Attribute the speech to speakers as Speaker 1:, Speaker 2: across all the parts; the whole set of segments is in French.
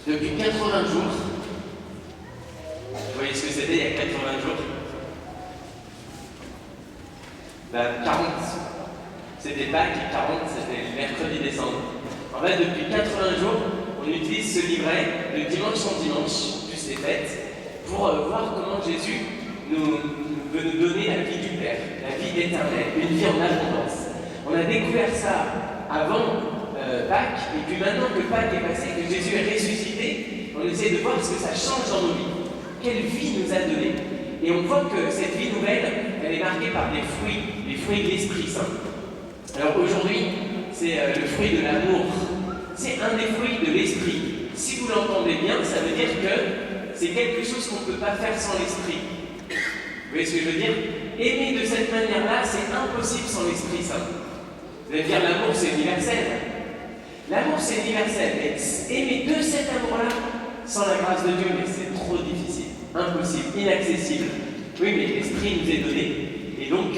Speaker 1: Depuis 80 jours, vous voyez ce que c'était il y a 80 jours? 40, c'était Pâques et 40, c'était le mercredi décembre. En fait, depuis 80 jours, on utilise ce livret de dimanche en dimanche, plus les fêtes, pour voir comment Jésus veut nous donner la vie du Père, la vie éternelle, une vie en abondance. On a découvert ça avant Pâques, et puis maintenant que Pâques est passé, que Jésus est ressuscité, on essaie de voir ce que ça change dans nos vies. Quelle vie nous a donné. Et on voit que cette vie nouvelle, elle est marquée par des fruits, les fruits de l'Esprit Saint. Alors aujourd'hui, c'est le fruit de l'amour. C'est un des fruits de l'Esprit. Si vous l'entendez bien, ça veut dire que c'est quelque chose qu'on ne peut pas faire sans l'Esprit. Vous voyez ce que je veux dire? Aimer de cette manière-là, c'est impossible sans l'Esprit Saint. Vous allez dire, l'amour, c'est universel. L'amour, c'est universel. Mais aimer de cet amour-là, sans la grâce de Dieu, mais c'est trop difficile. Impossible, inaccessible. Oui, mais l'Esprit nous est donné. Et donc,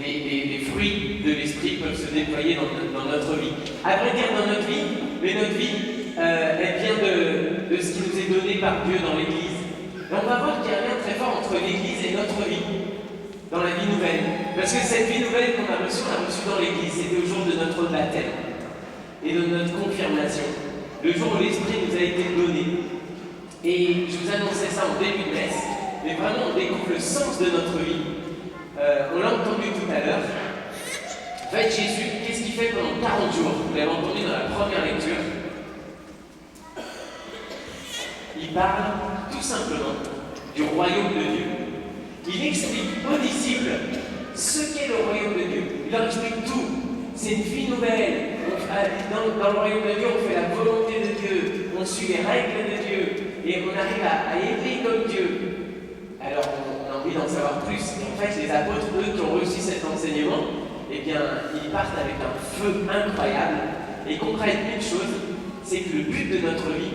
Speaker 1: les fruits de l'Esprit peuvent se déployer dans notre vie. À vrai dire, dans notre vie, mais notre vie, elle vient de ce qui nous est donné par Dieu dans l'Église. Et on va voir qu'il y a un lien très fort entre l'Église et notre vie, dans la vie nouvelle. Parce que cette vie nouvelle qu'on a reçue, on l'a reçue dans l'Église. C'était au jour de notre baptême et de notre confirmation. Le jour où l'Esprit nous a été donné. Et je vous annonçais ça en début de messe, mais vraiment on découvre le sens de notre vie. On l'a entendu tout à l'heure. En fait, Jésus, qu'est-ce qu'il fait pendant 40 jours? Vous l'avez entendu dans la première lecture. Il parle tout simplement du royaume de Dieu. Il explique aux disciples ce qu'est le royaume de Dieu. Il leur explique tout. C'est une vie nouvelle. Dans le royaume de Dieu, on fait la volonté de Dieu, on suit les règles de Dieu, et on arrive à aimer comme Dieu. Alors, on a envie d'en savoir plus. Et en fait, les apôtres, eux, qui ont reçu cet enseignement, eh bien, ils partent avec un feu incroyable, et ils comprennent une chose, c'est que le but de notre vie,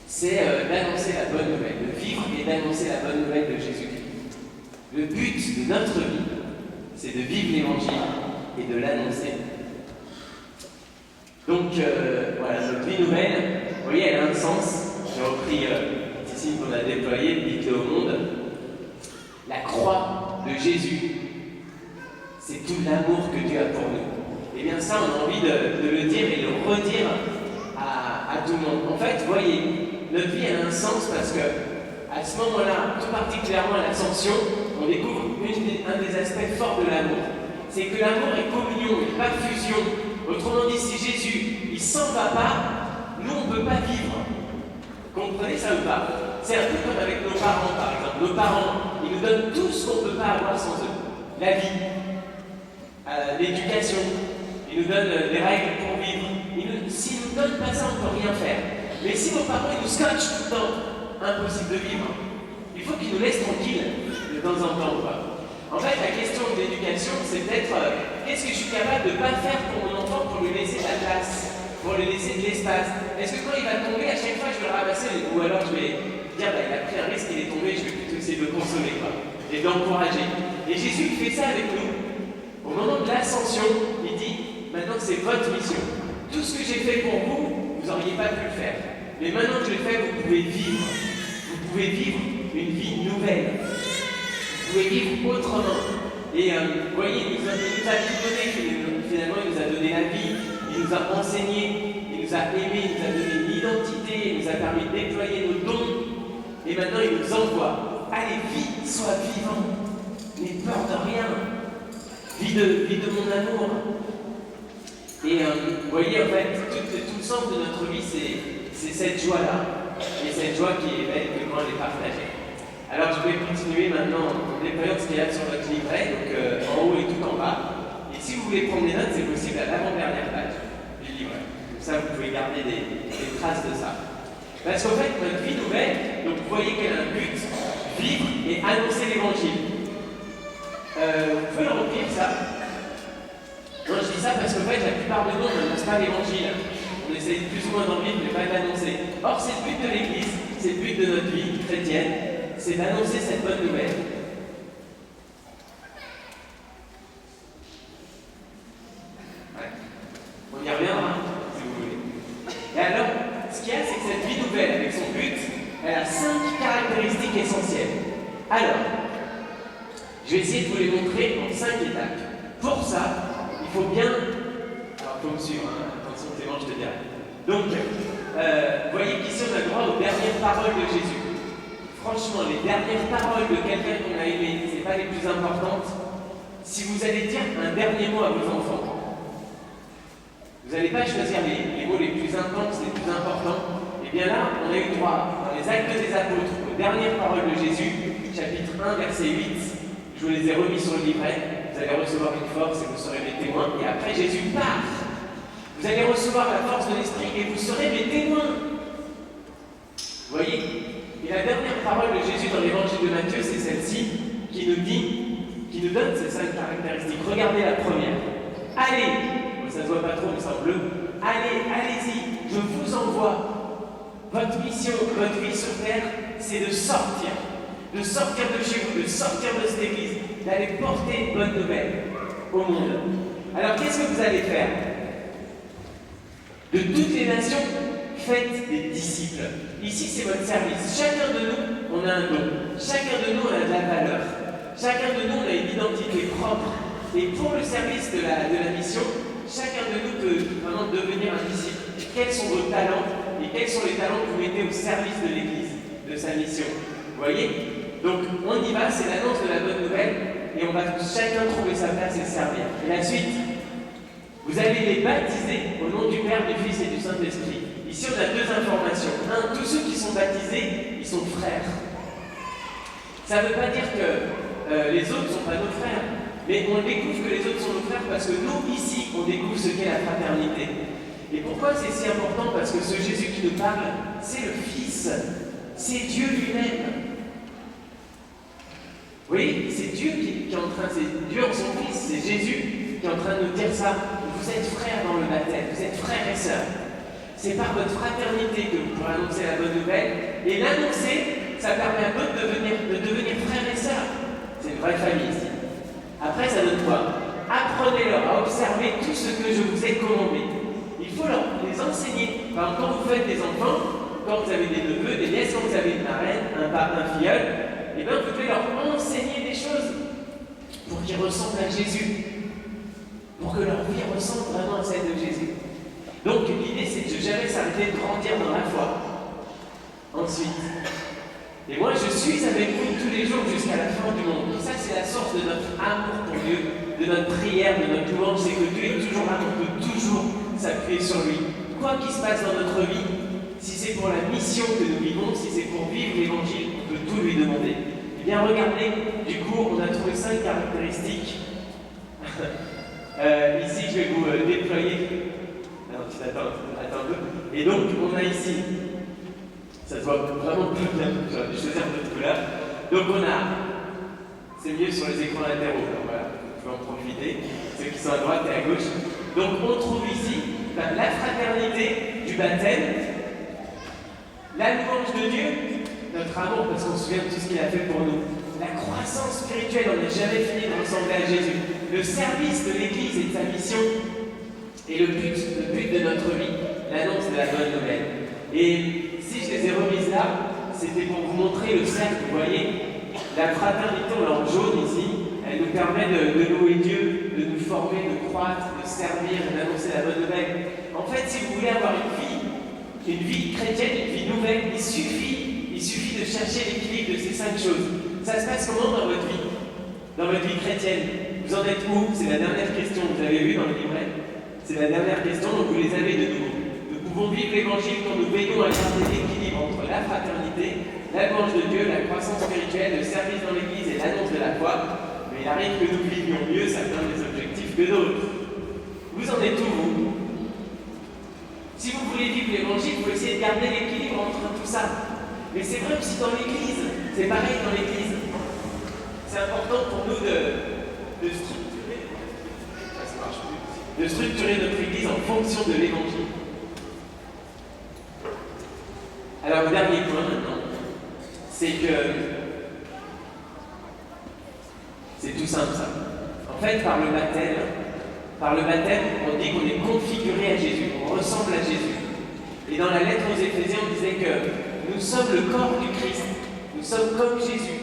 Speaker 1: c'est d'annoncer la bonne nouvelle, de vivre et d'annoncer la bonne nouvelle de Jésus-Christ. Le but de notre vie, c'est de vivre l'Évangile et de l'annoncer. Donc, voilà, notre vie nouvelle, vous voyez, elle a un sens. J'ai repris petit signe qu'on a déployé, dites-le au monde. La croix de Jésus, c'est tout l'amour que Dieu a pour nous. Et bien ça, on a envie de le dire et de le redire à tout le monde. En fait, vous voyez, notre vie elle a un sens parce que à ce moment-là, tout particulièrement à l'Ascension, on découvre un des aspects forts de l'amour. C'est que l'amour est communion, et pas fusion. Autrement dit, si Jésus, il s'en va pas, nous on ne peut pas vivre. Comprenez ça ou pas? C'est un peu comme avec nos parents, par exemple. Nos parents, ils nous donnent tout ce qu'on ne peut pas avoir sans eux. La vie, l'éducation, ils nous donnent des règles pour vivre. S'ils ne nous donnent pas ça, on ne peut rien faire. Mais si nos parents, ils nous scotchent tout le temps, impossible de vivre. Il faut qu'ils nous laissent tranquilles de temps en temps, quoi. En fait, la question de l'éducation, c'est peut-être qu'est-ce que je suis capable de ne pas faire pour mon enfant pour lui laisser de la place, pour lui laisser de l'espace. Est-ce que quand il va tomber, à chaque fois, je vais le ramasser, ou alors je vais dire, il a pris un risque, il est tombé, je vais plutôt essayer de le consoler, quoi, et de l'encourager. Et Jésus, il fait ça avec nous. Au moment de l'ascension, il dit, maintenant c'est votre mission. Tout ce que j'ai fait pour vous, vous n'auriez pas pu le faire. Mais maintenant que je l'ai fait, vous pouvez vivre. Vous pouvez vivre une vie nouvelle. Vous pouvez vivre autrement. Et vous voyez, il nous a tout donné. Finalement, il nous a donné la vie. Il nous a enseigné. Il nous a aimés. Il nous a donné une identité. Il nous a permis de déployer nos dons. Et maintenant, il nous envoie. Allez, vite, sois vivant. N'aie peur de rien. Vis de mon amour. Et vous voyez, en fait, tout le sens de notre vie, c'est cette joie-là. Et cette joie qui est belle que moi, elle est partagée. Alors, je vais continuer maintenant en déployant ce qu'il y a sur votre livret, donc en haut et tout en bas. Et si vous voulez prendre des notes, c'est possible à l'avant-dernière page du livret. Comme ça, vous pouvez garder des traces de ça. Parce qu'en fait, notre vie nouvelle, donc vous voyez qu'elle a un but, vivre et annoncer l'Évangile. Vous pouvez le remplir, ça. Non, je dis ça parce qu'en fait, la plupart de nous, on n'annonce pas l'Évangile. On essaie plus ou moins d'en vivre, mais pas de l'annoncer. Or, c'est le but de l'Église, c'est le but de notre vie chrétienne, c'est d'annoncer cette bonne nouvelle. Ouais. On y reviendra, si vous voulez. Et alors, ce qu'il y a, c'est que cette vie nouvelle, avec son but, elle a 5 caractéristiques essentielles. Alors, je vais essayer de vous les montrer en 5 étapes. Pour ça, il faut bien... Alors, il faut me suivre, hein. Attention Clément, je te dirai. Donc, vous voyez qu'ici, on a droit aux dernières paroles de Jésus. Franchement, les dernières paroles de quelqu'un qu'on a aimé, ce n'est pas les plus importantes. Si vous allez dire un dernier mot à vos enfants, vous n'allez pas choisir les mots les plus intenses, les plus importants. Et bien là, on a eu droit, dans les Actes des Apôtres, aux dernières paroles de Jésus, chapitre 1, verset 8. Je vous les ai remis sur le livret. Vous allez recevoir une force et vous serez mes témoins. Et après, Jésus part. Vous allez recevoir la force de l'Esprit et vous serez mes témoins. Vous voyez? Et la dernière parole de Jésus dans l'évangile de Matthieu, c'est celle-ci qui nous donne ces 5 caractéristiques. Regardez la première. Allez, ça ne se voit pas trop, mais c'est en bleu. Allez-y, je vous envoie. Votre mission, votre vie sur terre, c'est de sortir. De sortir de chez vous, de sortir de cette église, d'aller porter une bonne nouvelle au monde. Alors, qu'est-ce que vous allez faire? De toutes les nations, faites des disciples. Ici, c'est votre service. Chacun de nous, on a un don. Chacun de nous, on a de la valeur. Chacun de nous, on a une identité propre. Et pour le service de la mission, chacun de nous peut vraiment devenir un disciple. Quels sont vos talents et quels sont les talents que vous mettez au service de l'Église, de sa mission? Vous voyez? Donc, on y va, c'est l'annonce de la bonne nouvelle et on va chacun trouver sa place et servir. Et la suite, vous allez les baptiser au nom du Père, du Fils et du Saint-Esprit. Ici, on a 2 informations. 1, tous ceux qui sont baptisés, ils sont frères. Ça ne veut pas dire que les autres ne sont pas nos frères, mais on découvre que les autres sont nos frères parce que nous, ici, on découvre ce qu'est la fraternité. Et pourquoi c'est si important? Parce que ce Jésus qui nous parle, c'est le Fils. C'est Dieu lui-même. Oui, c'est Dieu qui est en train, c'est Dieu en son Fils, c'est Jésus qui est en train de nous dire ça. Vous êtes frères dans le baptême, vous êtes frères et sœurs. C'est par votre fraternité que vous pourrez annoncer la bonne nouvelle. Et l'annoncer, ça permet à d'autres de devenir frères et sœurs. C'est une vraie famille ici. Après, ça donne quoi? Apprenez-leur à observer tout ce que je vous ai commandé. Il faut les enseigner. Par exemple, quand vous faites des enfants, quand vous avez des neveux, des nièces, quand vous avez une marraine, un papa, un filleul, et bien vous devez leur enseigner des choses pour qu'ils ressemblent à Jésus. Pour que leur vie ressemble vraiment à celle de Jésus. Donc l'idée c'est de jamais s'arrêter de grandir dans la foi. Ensuite, et moi je suis avec vous tous les jours jusqu'à la fin du monde. Et ça c'est la source de notre amour pour Dieu, de notre prière, de notre louange, c'est que Dieu est toujours là, on peut toujours s'appuyer sur lui. Quoi qu'il se passe dans notre vie, si c'est pour la mission que nous vivons, si c'est pour vivre l'évangile, on peut tout lui demander. Eh bien regardez, du coup on a trouvé 5 caractéristiques. Ici je vais vous déployer. Alors tu attends un peu. Et donc on a ici, ça se voit vraiment plus bien, j'aurais dû choisir d'autres couleurs. Donc on a, c'est mieux sur les écrans latéraux, alors voilà, vous pouvez en profiter, ceux qui sont à droite et à gauche. Donc on trouve ici la fraternité du baptême, la louange de Dieu, notre amour parce qu'on se souvient de tout ce qu'il a fait pour nous, la croissance spirituelle, on n'est jamais fini de ressembler à Jésus, le service de l'Église et de sa mission, et le but de notre vie, l'annonce de la bonne nouvelle. Et si je les ai remises là, c'était pour vous montrer le cercle, vous voyez, la fraternité, on l'a en jaune ici, elle nous permet de louer Dieu, de nous former, de croître, de servir et d'annoncer la bonne nouvelle. En fait, si vous voulez avoir une vie chrétienne, une vie nouvelle, il suffit de chercher l'équilibre de ces 5 choses. Ça se passe comment dans votre vie? Dans votre vie chrétienne? Vous en êtes où? C'est la dernière question, vous avez vu dans le livret? C'est la dernière question, donc vous les avez de nouveau. Nous pouvons vivre l'évangile quand nous veillons à garder l'équilibre entre la fraternité, la louange de Dieu, la croissance spirituelle, le service dans l'église et l'annonce de la foi. Mais il arrive que nous vivions mieux certains des objectifs que d'autres. Vous en êtes où, vous? Si vous voulez vivre l'évangile, il faut essayer de garder l'équilibre entre tout ça. Mais c'est vrai aussi dans l'église, c'est pareil dans l'église. C'est important pour nous de structurer notre église en fonction de l'évangile. Alors le dernier point maintenant, c'est que c'est tout simple ça. En fait, par le baptême, on dit qu'on est configuré à Jésus, on ressemble à Jésus. Et dans la lettre aux Éphésiens, on disait que nous sommes le corps du Christ. Nous sommes comme Jésus.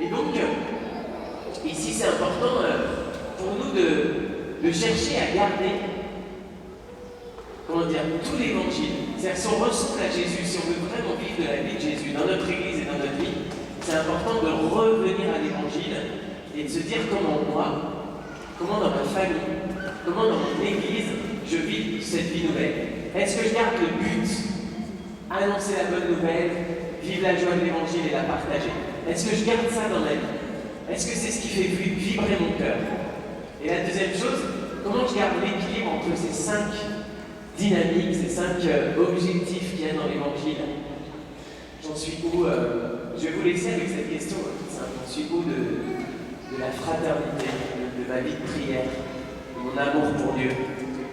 Speaker 1: Et donc, ici, c'est important pour nous de chercher à garder, comment dire, tout l'évangile. C'est-à-dire, si on ressemble à Jésus, si on veut vraiment vivre de la vie de Jésus dans notre église et dans notre vie, c'est important de revenir à l'évangile et de se dire comment moi, comment dans ma famille, comment dans mon église, je vis cette vie nouvelle. Est-ce que je garde le but, annoncer la bonne nouvelle, vivre la joie de l'évangile et la partager? Est-ce que je garde ça dans ma vie? Est-ce que c'est ce qui fait vibrer mon cœur? Et la deuxième chose, comment je garde l'équilibre entre ces 5 dynamiques, ces 5 objectifs qu'il y a dans l'évangile? J'en suis où je vais vous laisser avec cette question toute simple. J'en suis où de la fraternité, de ma vie de prière, de mon amour pour Dieu?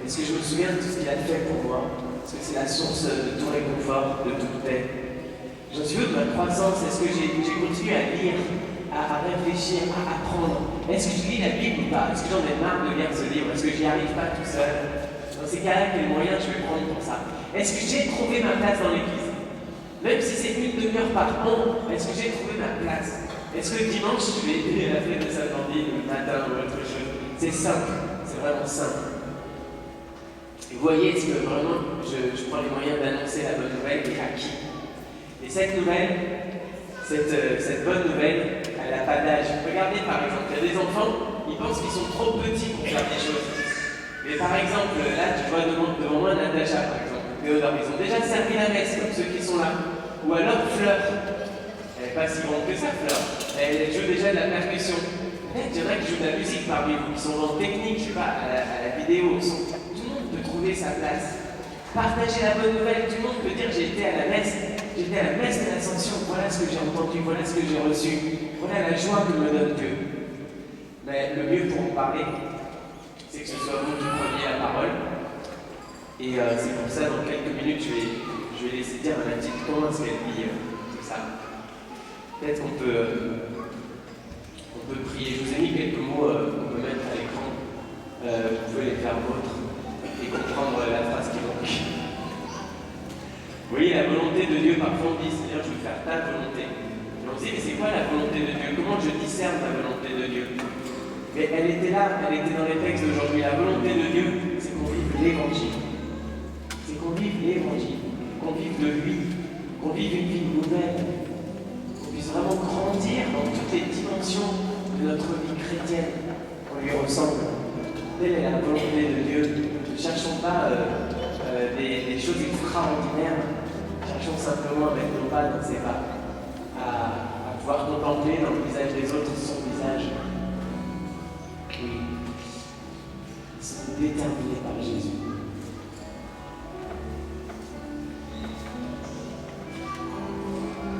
Speaker 1: Est-ce que je me souviens de tout ce qu'il a fait pour moi? Est-ce que c'est la source de tout réconfort, de toute paix? J'en suis où de ma croissance? Est-ce que j'ai continué à lire, à réfléchir, à apprendre? Est-ce que je lis la Bible ou pas? Est-ce que j'en ai marre de lire ce livre? Est-ce que j'y arrive pas tout seul? Dans ces cas-là, quels moyens je vais prendre pour ça? Est-ce que j'ai trouvé ma place dans l'Église? Même si c'est une demi-heure par an, est-ce que j'ai trouvé ma place? Est-ce que dimanche, je vais aider la fête de Saint-Jean-Baptiste le matin ou autre chose? C'est simple, c'est vraiment simple. Et vous voyez, est-ce que vraiment je prends les moyens d'annoncer la bonne nouvelle et à qui? Et cette nouvelle, cette bonne nouvelle, elle n'a pas d'âge. Regardez par exemple, il y a des enfants, ils pensent qu'ils sont trop petits pour faire des choses. Mais par exemple, là, tu vois devant moi Natacha, par exemple, Théodore, ils ont déjà servi la messe, comme ceux qui sont là. Ou alors Fleur. Elle n'est pas si grande que ça, Fleur. Elle joue déjà de la percussion. Peut-être qu'il y en a qui jouent de la musique parmi vous, qui sont dans technique, je sais pas, à la vidéo. Tout le monde peut trouver sa place. Partager la bonne nouvelle, tout le monde peut dire j'étais à la messe de l'Ascension, voilà ce que j'ai entendu, voilà ce que j'ai reçu, voilà la joie que me donne Dieu. Mais le mieux pour en parler, c'est que ce soit vous qui preniez la parole. Et c'est pour ça, dans quelques minutes, je vais laisser dire à la petite comment est-ce qu'elle vit tout ça. Peut-être qu'on peut prier. Je vous ai mis quelques mots qu'on peut mettre à l'écran. Vous pouvez les faire vôtres et comprendre la phrase qui manque. Vous voyez, la volonté de Dieu, parfois on dit, Seigneur, je veux faire ta volonté. Et on se dit, mais c'est quoi la volonté de Dieu? Comment je discerne la volonté de Dieu? Mais elle était là, elle était dans les textes d'aujourd'hui. La volonté de Dieu, c'est qu'on vive l'évangile. C'est qu'on vive l'évangile, qu'on vive de lui, qu'on vive une vie nouvelle, qu'on puisse vraiment grandir dans toutes les dimensions de notre vie chrétienne, qu'on lui ressemble. Telle est la volonté de Dieu. Ne cherchons pas des choses extraordinaires, cherchons simplement à mettre nos pas dans ses pas, à pouvoir contempler dans le visage des autres son visage. Oui, ils sont déterminés par Jésus.